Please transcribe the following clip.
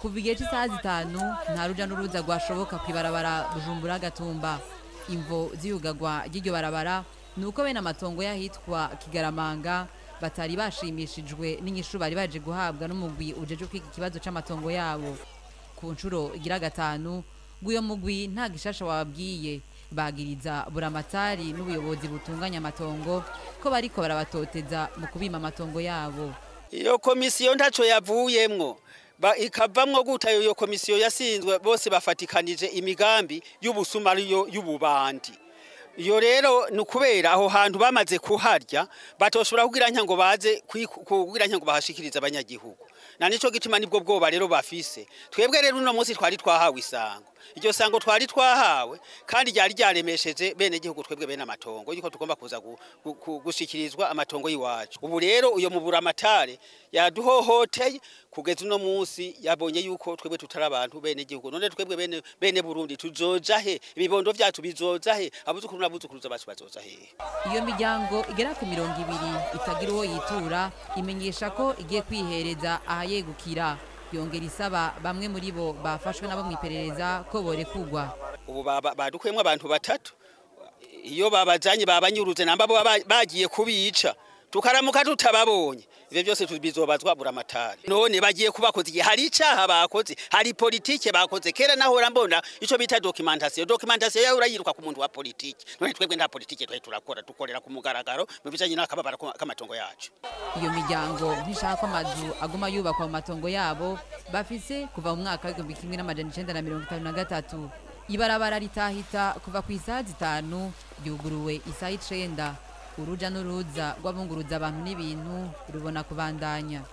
kuva igihe cy'isaha zitanu nta ruja n'uruza rwashoboka kw'ibarabara Bujumbura Gatumba. Imvo z'iyugagwa ry'iryo barabara nuko bene amatongo y'ahitwa Kigaramanga batari bashimishijwe n'inyishu bari baje guhabwa n'umugwi ujeje kwiga ikibazo c'amatongo yabo. Ku nshuro igira gatanu guyo mugwi nta gishasha wabwiye, bagiriza buramatari n'ubuyobozi butunganya amatongo ko bariko barabatoteza mu kubima amatongo yabo. Iyo komisiyo ntaco yavuyemwo ikavamwo guta iyo komisiyo yasinzwe bose bafatikanije imigambi y'ubusuma y'ububandi. Iyo rero nukubera aho hantu bamaze kuharya batoshobora kugira nyango baze kugira nyango bahashikiriza abanyagihugu. Na nico gituma nibwo bwoba rero bafise. Twebwe rero uno munsi twari twahawe isango. Iryo sango twari twahawe kandi ryari ryaremesheje bene gihugu twebwe bene amatongo yuko tugomba kuza gushikirizwa amatongo yiwacu. Ubu rero uyo muburamatare yaduhohoteye kugeza uno munsi yabonye yuko twebwe tutari abantu bene gihugu. None twebwe bene Burundi tuzoja he? Ibibondo vyacu bizoja he? Abuzukuru n'abuzukuruza bacu bazoja he? Iyo miryango igera ku 200 itagira uwo yitura imenyesha ko igiye kwihereza ahayegukira. Yongera isaba bamwe muri bo bafashwe nabo mwiperereza ko borekugwa. Ubu badukuyemwe abantu batatu. Iyo babajanye babanyuruze namba bo bagiye kubica tukaramuka tutababonye. Ivyo byose tubizobazwa buramatari. None bagiye kubakoze igihe hari icaha bakoze, hari politike bakoze. Kera naho rambona ico bita documentation. Documentation yawe urayiruka ku muntu wa politike. None twebwe nta politike twaye turakora dukorera ku mugaragaro mu bijanye n'akababara k'amatongo yacu. Iyo miryango ntishaka amazu aguma yubakwa mu matongo yabo bafise kuva mu mwaka wa 1953. Ibarabara ritahita kuva ku isaha zitanu ryuguruwe isaha 9. Uruja n'uruza rw'abunguruza abantu n'ibintu rubona kubandanya.